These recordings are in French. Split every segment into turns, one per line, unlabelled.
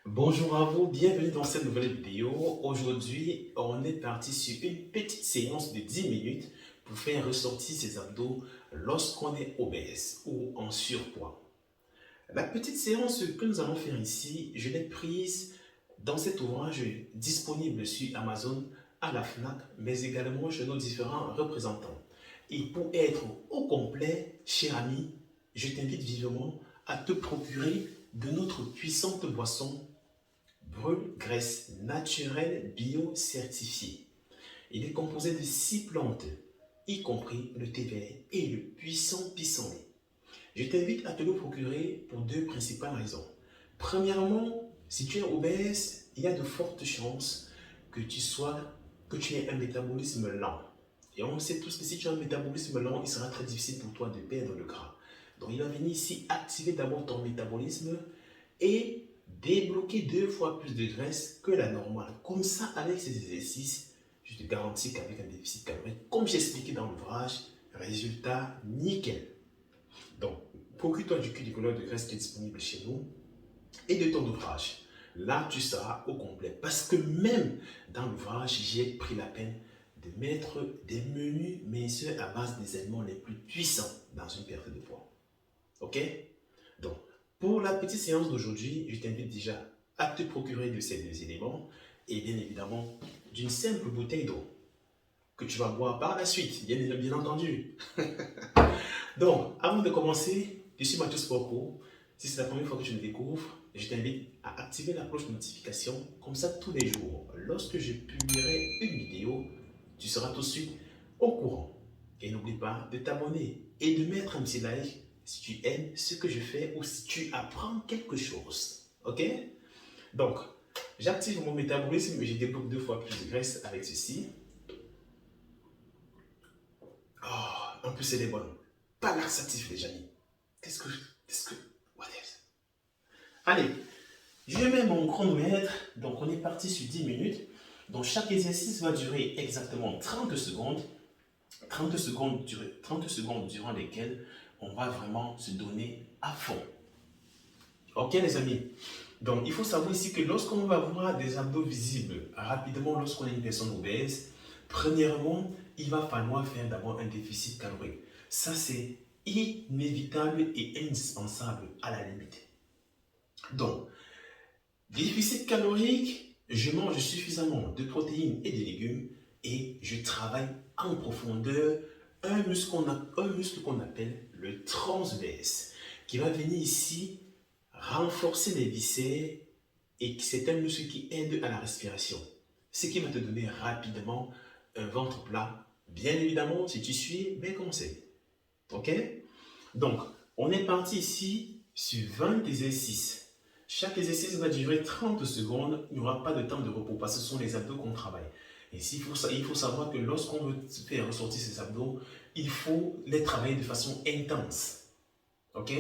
Bonjour à vous, bienvenue dans cette nouvelle vidéo. Aujourd'hui, on est parti sur une petite séance de 10 minutes pour faire ressortir ses abdos lorsqu'on est obèse ou en surpoids. La petite séance que nous allons faire ici, je l'ai prise dans cet ouvrage disponible sur Amazon, à la FNAC, mais également chez nos différents représentants. Et pour être au complet, cher ami, je t'invite vivement à te procurer de notre puissante boisson Brûle graisse naturelle bio certifiée. Il est composé de 6 plantes, y compris le thé vert et le puissant pissenlit. Je t'invite à te le procurer pour deux principales raisons. Premièrement, si tu es obèse, il y a de fortes chances que tu aies un métabolisme lent. Et on sait tous que si tu as un métabolisme lent, il sera très difficile pour toi de perdre le gras. Donc il va venir ici activer d'abord ton métabolisme et débloquer 2 fois plus de graisse que la normale. Comme ça, avec ces exercices, je te garantis qu'avec un déficit calorique, comme j'ai expliqué dans l'ouvrage, résultat nickel. Donc, procure-toi du cul de graisse qui est disponible chez nous et de ton ouvrage. Là, tu seras au complet. Parce que même dans l'ouvrage, j'ai pris la peine de mettre des menus minceurs à base des aliments les plus puissants dans une perte de poids. Ok? Donc, pour la petite séance d'aujourd'hui, je t'invite déjà à te procurer de ces deux éléments et bien évidemment d'une simple bouteille d'eau que tu vas boire par la suite, bien entendu. Donc, avant de commencer, je suis Mathieu Sporco. Si c'est la première fois que tu me découvres, je t'invite à activer la cloche de notification. Comme ça, tous les jours, lorsque je publierai une vidéo, tu seras tout de suite au courant. Et n'oublie pas de t'abonner et de mettre un petit like si tu aimes ce que je fais ou si tu apprends quelque chose. Ok? Donc, j'active mon métabolisme et je débloque 2 fois plus de graisse avec ceci. Oh, en plus, c'est des bonnes. Pas laxatif, les amis. What is? Allez, je mets mon chronomètre. Donc, on est parti sur 10 minutes. Donc, chaque exercice va durer exactement 30 secondes. 30 secondes durant lesquelles on va vraiment se donner à fond. Ok, les amis? Donc, il faut savoir ici que lorsqu'on va avoir des abdos visibles rapidement lorsqu'on est une personne obèse, premièrement, il va falloir faire d'abord un déficit calorique. Ça, c'est inévitable et indispensable à la limite. Donc, déficit calorique, je mange suffisamment de protéines et de légumes et je travaille en profondeur un muscle qu'on appelle le transverse, qui va venir ici renforcer les viscères et c'est un muscle qui aide à la respiration. Ce qui va te donner rapidement un ventre plat. Bien évidemment, si tu suis mes conseils. Ok? Donc, on est parti ici sur 20 exercices. Chaque exercice va durer 30 secondes. Il n'y aura pas de temps de repos parce que ce sont les abdos qu'on travaille. Et il faut savoir que lorsqu'on veut faire ressortir ces abdos, il faut les travailler de façon intense. Ok?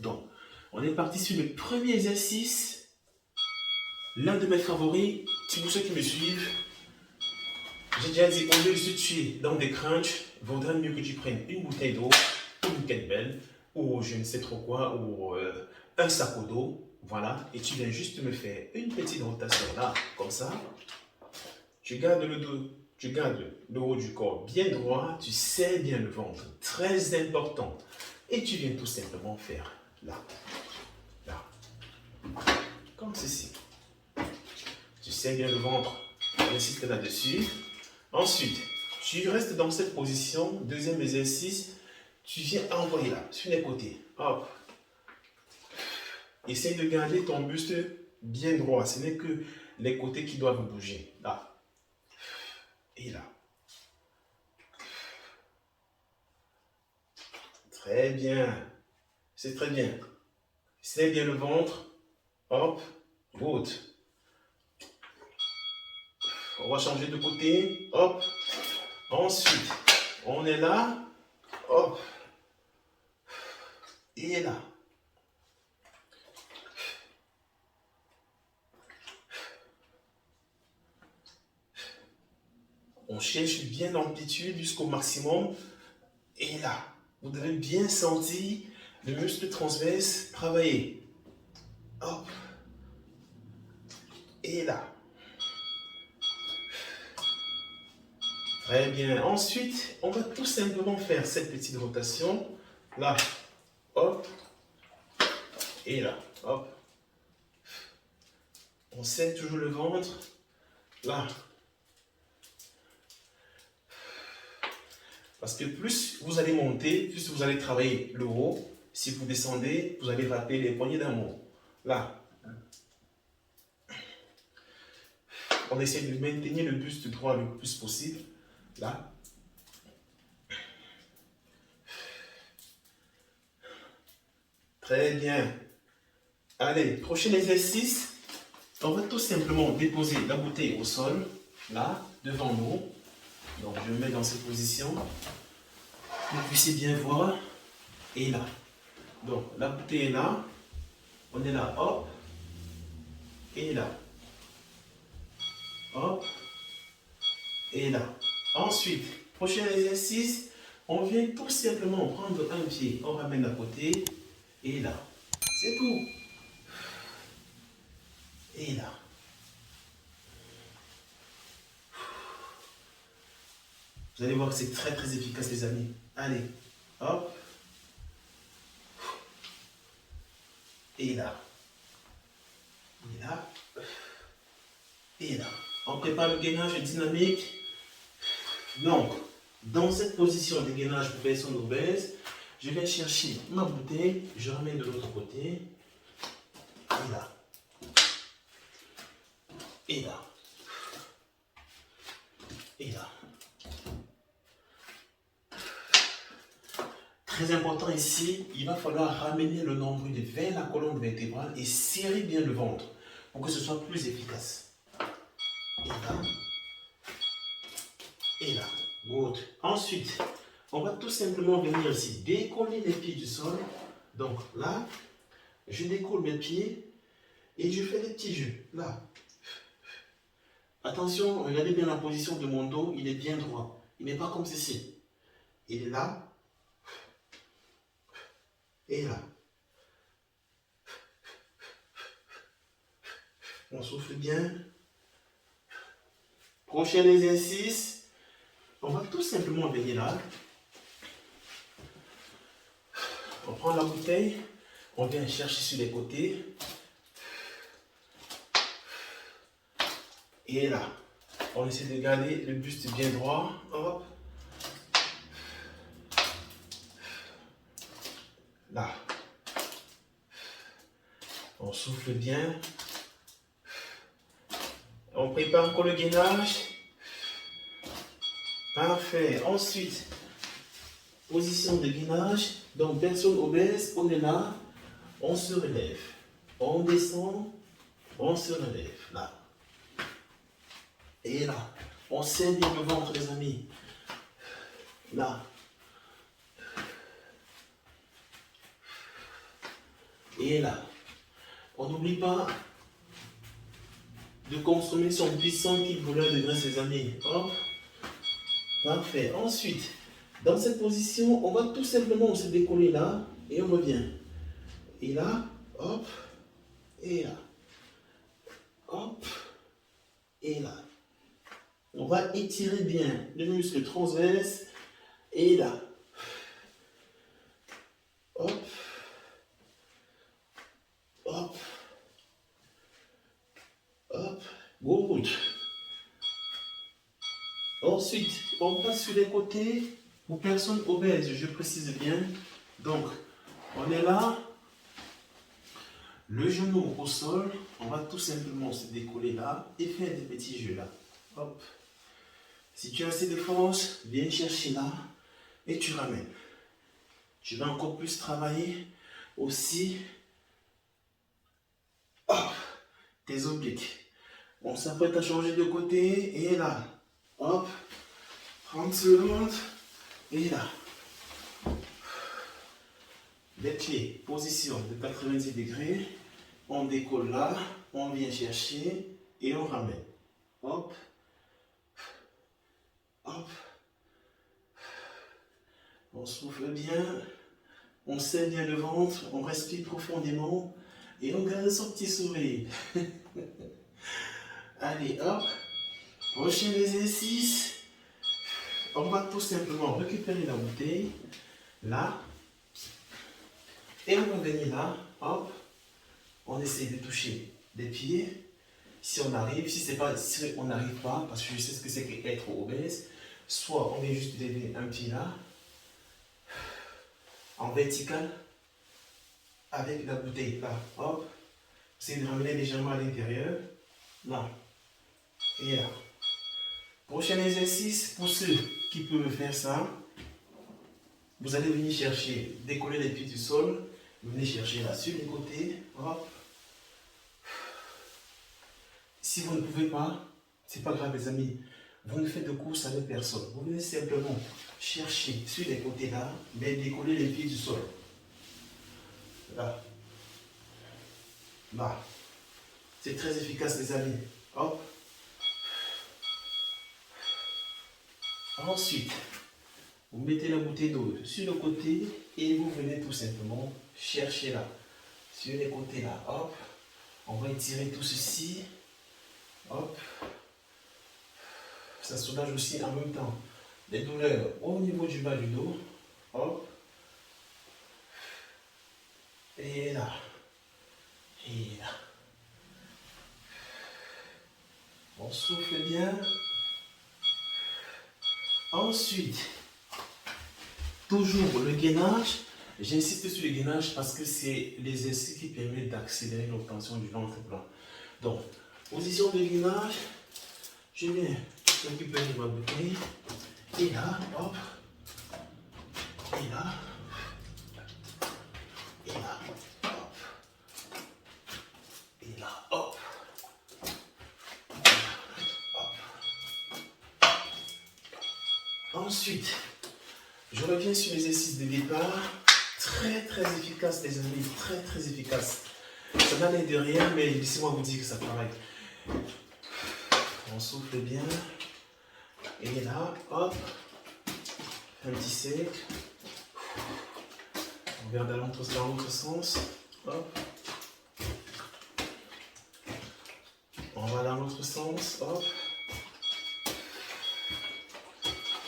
Donc, on est parti sur le premier exercice. L'un de mes favoris, pour ceux qui me suivent, j'ai déjà dit, au lieu de se tuer dans des crunchs, vaudrait mieux que tu prennes une bouteille d'eau, une kettlebell, ou je ne sais trop quoi, ou un sac d'eau, voilà, et tu viens juste me faire une petite rotation là, comme ça. Tu gardes le dos, tu gardes le haut du corps bien droit, tu serres bien le ventre, très important. Et tu viens tout simplement faire là, là, comme ceci. Tu serres bien le ventre, insiste là-dessus. Ensuite, tu restes dans cette position, deuxième exercice, tu viens envoyer là, sur les côtés. Hop. Essaye de garder ton buste bien droit. Ce n'est que les côtés qui doivent bouger. Là. Et là. Très bien. C'est très bien. Serre bien le ventre. Hop. Good. On va changer de côté. Hop. Ensuite, on est là. Hop. Et là. On cherche bien l'amplitude jusqu'au maximum. Et là, vous devez bien sentir le muscle transverse travailler. Hop. et là. Très bien. Ensuite, on va tout simplement faire cette petite rotation. Là, hop, et là, hop. On serre toujours le ventre. Là. Parce que plus vous allez monter, plus vous allez travailler le haut. Si vous descendez, vous allez rater les poignées d'amour. Là. On essaie de maintenir le buste droit le plus possible. Là. Très bien. Allez, prochain exercice. On va tout simplement déposer la bouteille au sol. Là, devant nous. Donc, je me mets dans cette position. Vous puissiez bien voir. Et là. Donc, la bouteille est là. On est là. Hop. Et là. Hop. Et là. Ensuite, prochain exercice. On vient tout simplement prendre un pied. On ramène à côté. Et là. C'est tout. Et là. Vous allez voir que c'est très très efficace les amis. Allez. Hop. Et là. Et là. Et là. On prépare le gainage dynamique. Donc, dans cette position de gainage pour personnes obèses, je vais chercher ma bouteille, je ramène de l'autre côté. Et là. Et là. Et là. Très important ici, il va falloir ramener le nombril vers la colonne vertébrale et serrer bien le ventre pour que ce soit plus efficace. Et là. Et là. Good. Ensuite, on va tout simplement venir ici, décoller les pieds du sol. Donc là, je décolle mes pieds et je fais des petits jeux. Là. Attention, regardez bien la position de mon dos, il est bien droit. Il n'est pas comme ceci. Il est là. Et là. On souffle bien. Prochain exercice. On va tout simplement venir là. On prend la bouteille. On vient chercher sur les côtés. Et là. On essaie de garder le buste bien droit. Hop. Là. On souffle bien. On prépare encore le gainage. Parfait. Ensuite, position de gainage. Donc, personne obèse, on est là. On se relève. On descend. On se relève. Là. Et là. On serre bien le ventre, les amis. Là. Et là. On n'oublie pas de consommer son puissant kit brûleur de graisse, les amis. Hop. Parfait. Ensuite, dans cette position, on va tout simplement se décoller là et on revient. Et là, hop. Et là. Hop. Et là. On va étirer bien le muscle transverse. Et là. Hop. Hop. Hop. Good. Ensuite, on passe sur les côtés pour personnes obèses, je précise bien. Donc, on est là, le genou au sol, on va tout simplement se décoller là et faire des petits jeux là. Hop. Si tu as assez de force, viens chercher là et tu ramènes. Tu vas encore plus travailler aussi tes obliques. On s'apprête à changer de côté et là. Hop. 30 secondes. Et là. Les pieds, position de 90 degrés. On décolle là. On vient chercher et on ramène. Hop. Hop. On souffle bien. On serre bien le ventre. On respire profondément. Et on garde son petit sourire. Allez, hop. Prochain exercice. On va tout simplement récupérer la bouteille. Là. Et on va venir là. Hop. On essaie de toucher les pieds. Si on arrive, si on n'arrive pas, parce que je sais ce que c'est qu'être obèse, soit on vient juste lever un pied là, en vertical, avec la bouteille là, hop, c'est de ramener légèrement à l'intérieur, là, et là. Prochain exercice, pour ceux qui peuvent faire ça, vous allez venir chercher, décoller les pieds du sol, venez chercher là sur les côtés, hop. Si vous ne pouvez pas, c'est pas grave les amis, vous ne faites de course avec personne. Vous venez simplement chercher sur les côtés là, mais décoller les pieds du sol. Là. Là. C'est très efficace les amis. Hop. Ensuite, vous mettez la bouteille d'eau sur le côté et vous venez tout simplement chercher là. Sur les côtés là. Hop. On va étirer tout ceci. Hop. Ça soulage aussi en même temps les douleurs au niveau du bas du dos. Hop. Et là. Et là. On souffle bien. Ensuite, toujours le gainage. J'insiste sur le gainage parce que c'est l'exercice qui permet d'accélérer l'obtention du ventre plat. Donc, position de gainage. Je viens récupérer ma bouteille. Et là, hop. Et là. Et là, hop. Et là, hop. Ensuite, je reviens sur l'exercice de départ. Très très efficace les amis, très très efficace. Ça n'a l'air de rien, mais laissez-moi vous dire que ça travaille. On souffle bien. Et là, hop. Un petit sec. On vient dans l'autre sens. Hop. On va dans l'autre sens. Hop.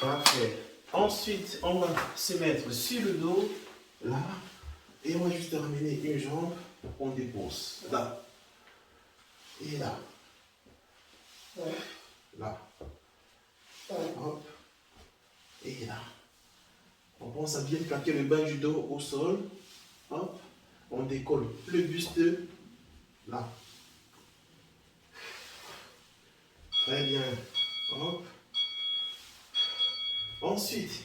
Parfait. Ensuite, on va se mettre sur le dos, là, et on va juste ramener une jambe, on dépose, là, et là, là, hop, et là. On pense à bien plaquer le bas du dos au sol, hop, on décolle le buste, là. Très bien, hop. Ensuite,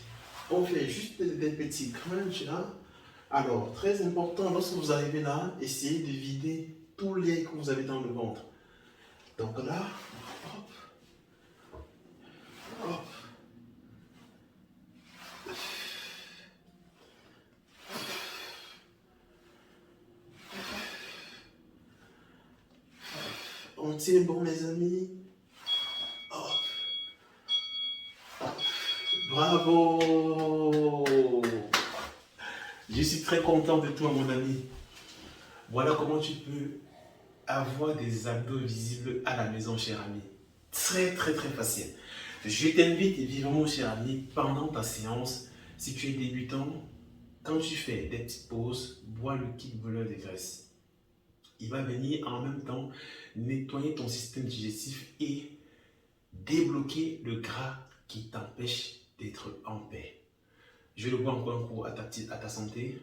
on fait juste des petits crunchs là. Alors, très important, lorsque vous arrivez là, essayez de vider tout l'air que vous avez dans le ventre. Donc là, hop, hop. On tient bon les amis. Hop. Hop. Bravo! Je suis très content de toi, mon ami. Voilà comment tu peux avoir des abdos visibles à la maison, cher ami. Très, très, très facile. Je t'invite vivement, cher ami, pendant ta séance, si tu es débutant, quand tu fais des petites pauses, bois le kit brûleur de graisse. Il va venir en même temps nettoyer ton système digestif et débloquer le gras qui t'empêche d'être en paix. Je le bois encore un coup à ta santé.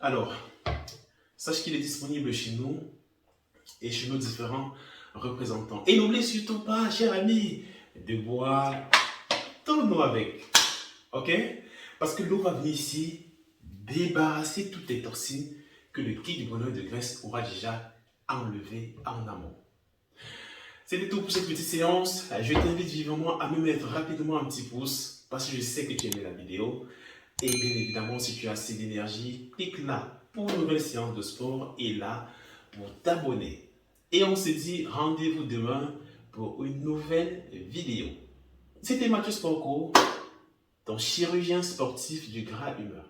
Alors, sache qu'il est disponible chez nous et chez nos différents représentants. Et n'oublie surtout pas, cher ami, de boire ton eau avec. Ok? Parce que l'eau va venir ici débarrasser toutes les toxines que le kit du brûleur de graisse aura déjà enlevé en amont. C'est tout pour cette petite séance. Je t'invite vivement à me mettre rapidement un petit pouce parce que je sais que tu aimais la vidéo. Et bien évidemment, si tu as assez d'énergie, clique là pour une nouvelle séance de sport et là pour t'abonner. Et on se dit rendez-vous demain pour une nouvelle vidéo. C'était Mathieu Sportco, ton chirurgien sportif du gras humain.